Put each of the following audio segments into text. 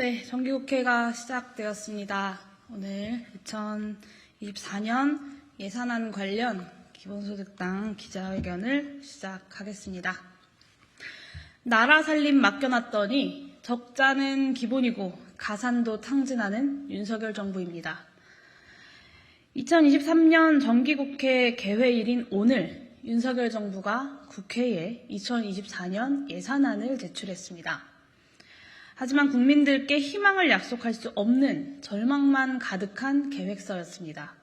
네, 정기국회가 시작되었습니다. 오늘 2024년 예산안 관련 기본소득당 기자회견을 시작하겠습니다. 나라 살림 맡겨놨더니 적자는 기본이고 가산도 탕진하는 윤석열 정부입니다. 2023년 정기국회 개회일인 오늘 윤석열 정부가 국회에 2024년 예산안을 제출했습니다. 하지만 국민들께 희망을 약속할 수 없는 절망만 가득한 계획서였습니다.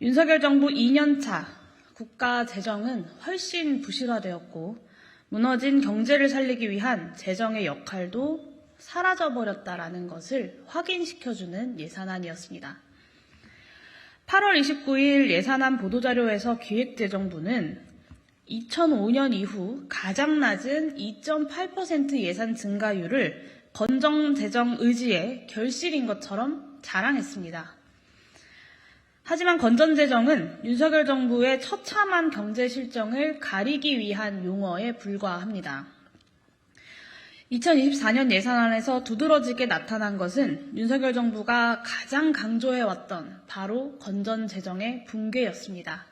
윤석열 정부 2년차 국가 재정은 훨씬 부실화되었고 무너진 경제를 살리기 위한 재정의 역할도 사라져버렸다라는 것을 확인시켜주는 예산안이었습니다. 8월 29일 예산안 보도자료에서 기획재정부는 2005년 이후 가장 낮은 2.8% 예산 증가율을 건전재정 의지의 결실인 것처럼 자랑했습니다. 하지만 건전재정은 윤석열 정부의 처참한 경제 실정을 가리기 위한 용어에 불과합니다. 2024년 예산안에서 두드러지게 나타난 것은 윤석열 정부가 가장 강조해왔던 바로 건전재정의 붕괴였습니다.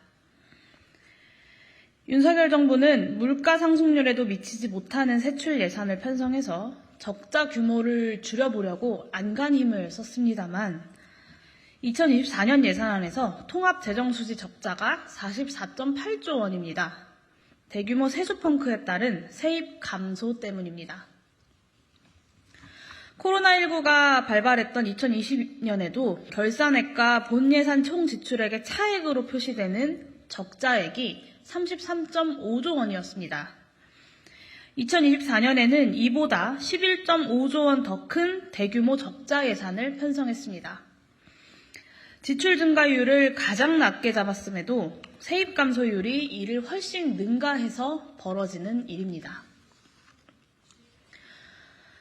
윤석열 정부는 물가 상승률에도 미치지 못하는 세출 예산을 편성해서 적자 규모를 줄여보려고 안간힘을 썼습니다만 2024년 예산안에서 통합재정수지 적자가 44.8조 원입니다. 대규모 세수펑크에 따른 세입 감소 때문입니다. 코로나19가 발발했던 2020년에도 결산액과 본예산 총지출액의 차액으로 표시되는 적자액이 33.5조 원이었습니다. 2024년에는 이보다 11.5조 원 더 큰 대규모 적자 예산을 편성했습니다. 지출 증가율을 가장 낮게 잡았음에도 세입 감소율이 이를 훨씬 능가해서 벌어지는 일입니다.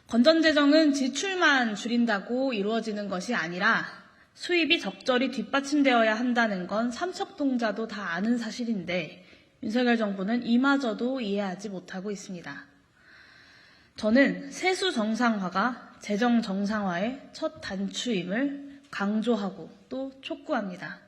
건전재정은 지출만 줄인다고 이루어지는 것이 아니라 수입이 적절히 뒷받침되어야 한다는 건 삼척동자도 다 아는 사실인데 윤석열 정부는 이마저도 이해하지 못하고 있습니다. 저는 세수 정상화가 재정 정상화의 첫 단추임을 강조하고 또 촉구합니다.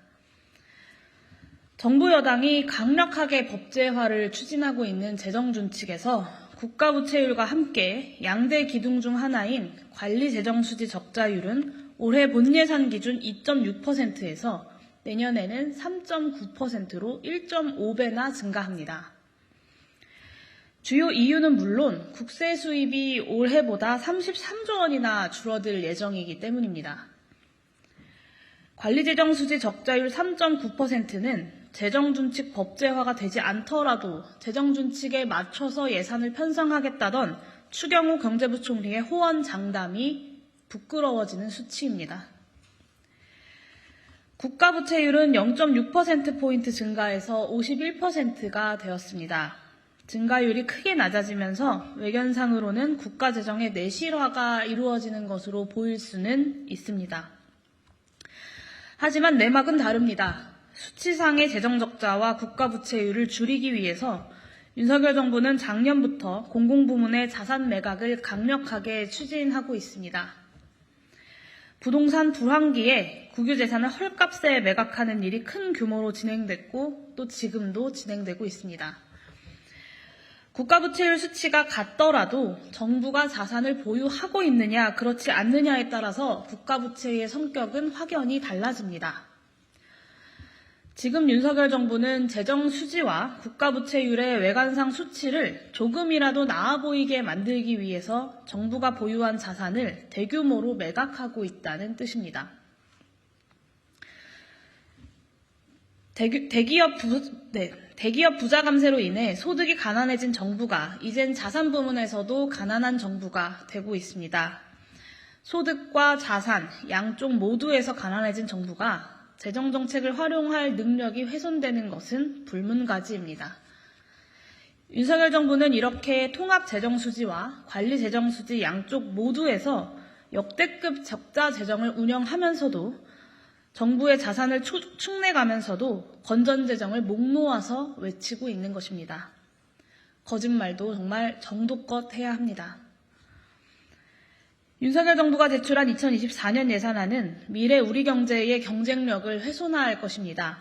정부 여당이 강력하게 법제화를 추진하고 있는 재정준칙에서 국가부채율과 함께 양대 기둥 중 하나인 관리재정수지 적자율은 올해 본예산 기준 2.6%에서 내년에는 3.9%로 1.5배나 증가합니다. 주요 이유는 물론 국세 수입이 올해보다 33조 원이나 줄어들 예정이기 때문입니다. 관리재정수지 적자율 3.9%는 재정준칙 법제화가 되지 않더라도 재정준칙에 맞춰서 예산을 편성하겠다던 추경호 경제부총리의 호언장담이 부끄러워지는 수치입니다. 국가부채율은 0.6%포인트 증가해서 51%가 되었습니다. 증가율이 크게 낮아지면서 외견상으로는 국가재정의 내실화가 이루어지는 것으로 보일 수는 있습니다. 하지만 내막은 다릅니다. 수치상의 재정적자와 국가부채율을 줄이기 위해서 윤석열 정부는 작년부터 공공부문의 자산 매각을 강력하게 추진하고 있습니다. 부동산 불황기에 국유재산을 헐값에 매각하는 일이 큰 규모로 진행됐고 또 지금도 진행되고 있습니다. 국가부채율 수치가 같더라도 정부가 자산을 보유하고 있느냐 그렇지 않느냐에 따라서 국가부채의 성격은 확연히 달라집니다. 지금 윤석열 정부는 재정 수지와 국가부채율의 외관상 수치를 조금이라도 나아 보이게 만들기 위해서 정부가 보유한 자산을 대규모로 매각하고 있다는 뜻입니다. 대기업 부자 감세로 인해 소득이 가난해진 정부가 이젠 자산 부문에서도 가난한 정부가 되고 있습니다. 소득과 자산 양쪽 모두에서 가난해진 정부가 재정정책을 활용할 능력이 훼손되는 것은 불문가지입니다. 윤석열 정부는 이렇게 통합재정수지와 관리재정수지 양쪽 모두에서 역대급 적자 재정을 운영하면서도 정부의 자산을 축내가면서도 건전재정을 목 놓아서 외치고 있는 것입니다. 거짓말도 정말 정도껏 해야 합니다. 윤석열 정부가 제출한 2024년 예산안은 미래 우리 경제의 경쟁력을 훼손할 것입니다.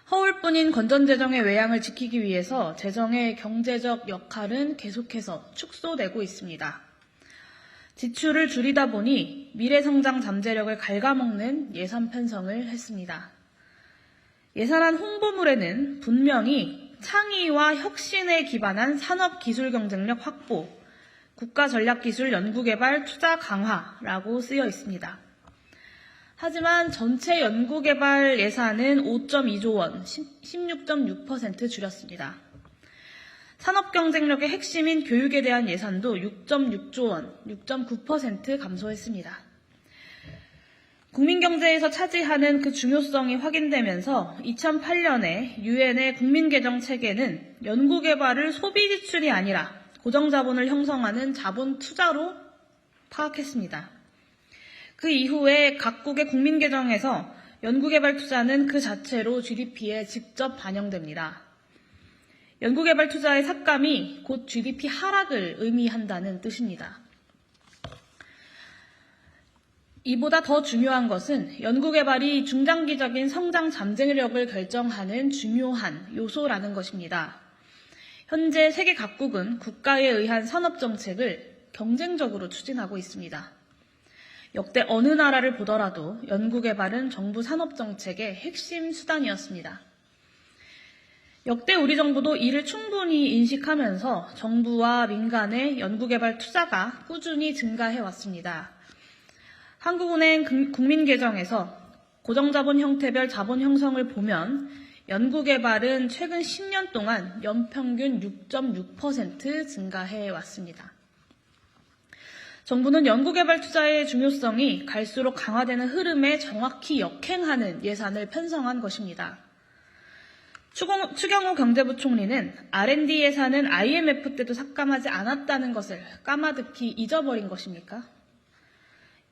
허울뿐인 건전재정의 외양을 지키기 위해서 재정의 경제적 역할은 계속해서 축소되고 있습니다. 지출을 줄이다 보니 미래성장 잠재력을 갉아먹는 예산 편성을 했습니다. 예산안 홍보물에는 분명히 창의와 혁신에 기반한 산업기술 경쟁력 확보, 국가전략기술 연구개발 투자 강화라고 쓰여 있습니다. 하지만 전체 연구개발 예산은 5.2조 원, 16.6% 줄였습니다. 산업경쟁력의 핵심인 교육에 대한 예산도 6.6조 원, 6.9% 감소했습니다. 국민경제에서 차지하는 그 중요성이 확인되면서 2008년에 유엔의 국민개정체계는 연구개발을 소비지출이 아니라 고정자본을 형성하는 자본 투자로 파악했습니다. 그 이후에 각국의 국민개정에서 연구개발 투자는 그 자체로 GDP에 직접 반영됩니다. 연구개발 투자의 삭감이 곧 GDP 하락을 의미한다는 뜻입니다. 이보다 더 중요한 것은 연구개발이 중장기적인 성장 잠재력을 결정하는 중요한 요소라는 것입니다. 현재 세계 각국은 국가에 의한 산업정책을 경쟁적으로 추진하고 있습니다. 역대 어느 나라를 보더라도 연구개발은 정부 산업정책의 핵심 수단이었습니다. 역대 우리 정부도 이를 충분히 인식하면서 정부와 민간의 연구개발 투자가 꾸준히 증가해왔습니다. 한국은행 국민개정에서 고정자본 형태별 자본 형성을 보면 연구개발은 최근 10년 동안 연평균 6.6% 증가해왔습니다. 정부는 연구개발 투자의 중요성이 갈수록 강화되는 흐름에 정확히 역행하는 예산을 편성한 것입니다. 추경호 경제부총리는 R&D 예산은 IMF 때도 삭감하지 않았다는 것을 까마득히 잊어버린 것입니까?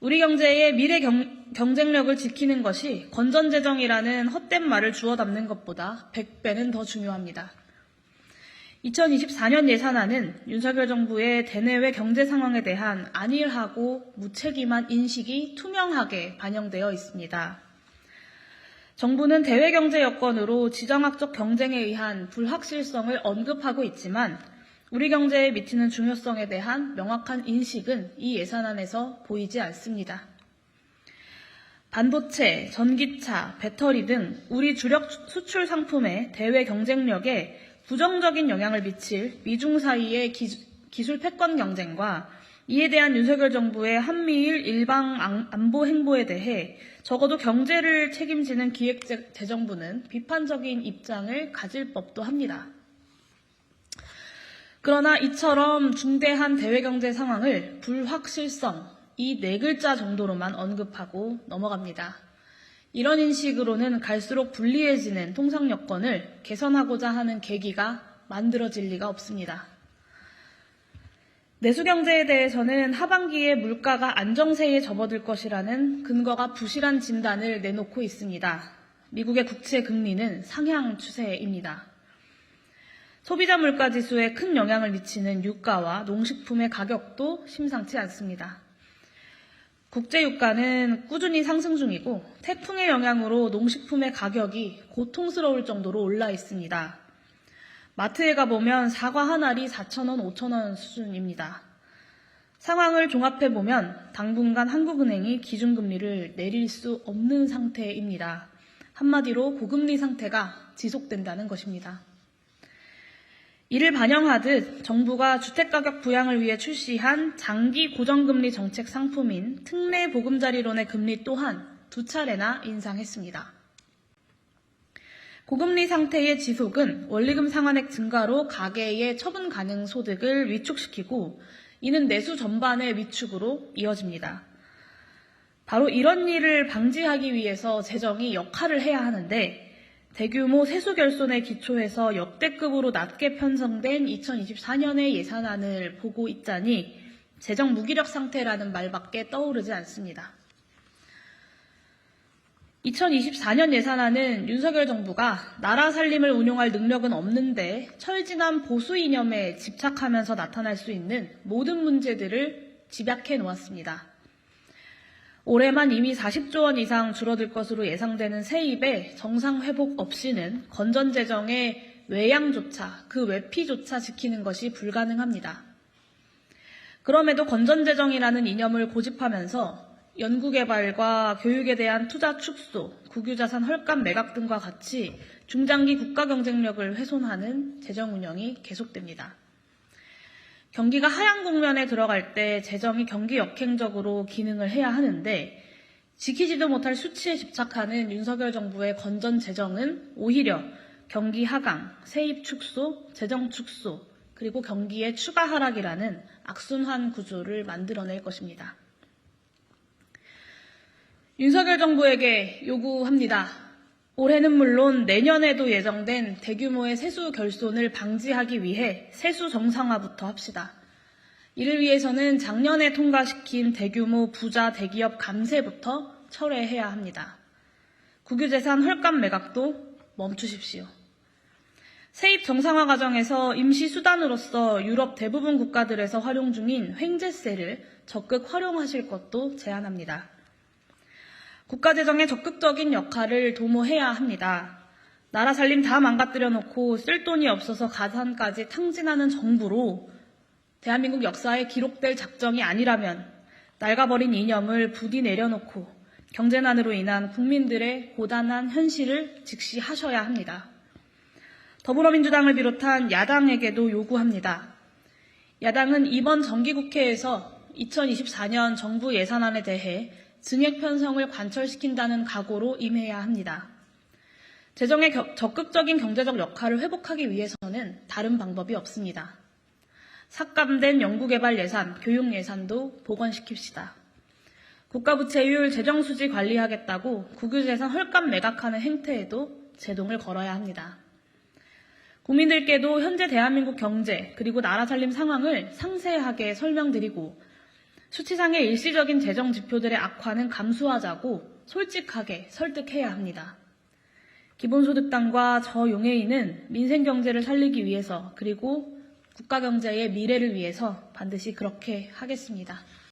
우리 경제의 미래 경쟁력을 지키는 것이 건전재정이라는 헛된 말을 주워 담는 것보다 100배는 더 중요합니다. 2024년 예산안은 윤석열 정부의 대내외 경제 상황에 대한 안일하고 무책임한 인식이 투명하게 반영되어 있습니다. 정부는 대외 경제 여건으로 지정학적 경쟁에 의한 불확실성을 언급하고 있지만 우리 경제에 미치는 중요성에 대한 명확한 인식은 이 예산안에서 보이지 않습니다. 반도체, 전기차, 배터리 등 우리 주력 수출 상품의 대외 경쟁력에 부정적인 영향을 미칠 미중 사이의 기술 패권 경쟁과 이에 대한 윤석열 정부의 한미일 일방 안보 행보에 대해 적어도 경제를 책임지는 기획재정부는 비판적인 입장을 가질 법도 합니다. 그러나 이처럼 중대한 대외경제 상황을 불확실성, 이 네 글자 정도로만 언급하고 넘어갑니다. 이런 인식으로는 갈수록 불리해지는 통상 여건을 개선하고자 하는 계기가 만들어질 리가 없습니다. 내수경제에 대해서는 하반기에 물가가 안정세에 접어들 것이라는 근거가 부실한 진단을 내놓고 있습니다. 미국의 국채 금리는 상향 추세입니다. 소비자 물가지수에 큰 영향을 미치는 유가와 농식품의 가격도 심상치 않습니다. 국제유가는 꾸준히 상승 중이고 태풍의 영향으로 농식품의 가격이 고통스러울 정도로 올라 있습니다. 마트에 가보면 사과 한 알이 4,000원, 5,000원 수준입니다. 상황을 종합해보면 당분간 한국은행이 기준금리를 내릴 수 없는 상태입니다. 한마디로 고금리 상태가 지속된다는 것입니다. 이를 반영하듯 정부가 주택가격 부양을 위해 출시한 장기 고정금리 정책 상품인 특례 보금자리론의 금리 또한 2차례나 인상했습니다. 고금리 상태의 지속은 원리금 상환액 증가로 가계의 처분 가능 소득을 위축시키고 이는 내수 전반의 위축으로 이어집니다. 바로 이런 일을 방지하기 위해서 재정이 역할을 해야 하는데 대규모 세수 결손에 기초해서 역대급으로 낮게 편성된 2024년의 예산안을 보고 있자니 재정 무기력 상태라는 말밖에 떠오르지 않습니다. 2024년 예산안은 윤석열 정부가 나라 살림을 운용할 능력은 없는데 철진한 보수 이념에 집착하면서 나타날 수 있는 모든 문제들을 집약해 놓았습니다. 올해만 이미 40조 원 이상 줄어들 것으로 예상되는 세입의 정상 회복 없이는 건전재정의 외양조차, 그 외피조차 지키는 것이 불가능합니다. 그럼에도 건전재정이라는 이념을 고집하면서 연구개발과 교육에 대한 투자 축소, 국유자산 헐값 매각 등과 같이 중장기 국가 경쟁력을 훼손하는 재정 운영이 계속됩니다. 경기가 하향 국면에 들어갈 때 재정이 경기 역행적으로 기능을 해야 하는데 지키지도 못할 수치에 집착하는 윤석열 정부의 건전 재정은 오히려 경기 하강, 세입 축소, 재정 축소, 그리고 경기의 추가 하락이라는 악순환 구조를 만들어낼 것입니다. 윤석열 정부에게 요구합니다. 올해는 물론 내년에도 예정된 대규모의 세수 결손을 방지하기 위해 세수 정상화부터 합시다. 이를 위해서는 작년에 통과시킨 대규모 부자 대기업 감세부터 철회해야 합니다. 국유재산 헐값 매각도 멈추십시오. 세입 정상화 과정에서 임시 수단으로서 유럽 대부분 국가들에서 활용 중인 횡재세를 적극 활용하실 것도 제안합니다. 국가재정의 적극적인 역할을 도모해야 합니다. 나라 살림 다 망가뜨려 놓고 쓸 돈이 없어서 가산까지 탕진하는 정부로 대한민국 역사에 기록될 작정이 아니라면 낡아버린 이념을 부디 내려놓고 경제난으로 인한 국민들의 고단한 현실을 직시하셔야 합니다. 더불어민주당을 비롯한 야당에게도 요구합니다. 야당은 이번 정기국회에서 2024년 정부 예산안에 대해 증액 편성을 관철시킨다는 각오로 임해야 합니다. 재정의 적극적인 경제적 역할을 회복하기 위해서는 다른 방법이 없습니다. 삭감된 연구개발 예산, 교육 예산도 복원시킵시다. 국가부채율 재정수지 관리하겠다고 국유재산 헐값 매각하는 행태에도 제동을 걸어야 합니다. 국민들께도 현재 대한민국 경제 그리고 나라 살림 상황을 상세하게 설명드리고 수치상의 일시적인 재정 지표들의 악화는 감수하자고 솔직하게 설득해야 합니다. 기본소득당과 저용해인은 민생경제를 살리기 위해서 그리고 국가경제의 미래를 위해서 반드시 그렇게 하겠습니다.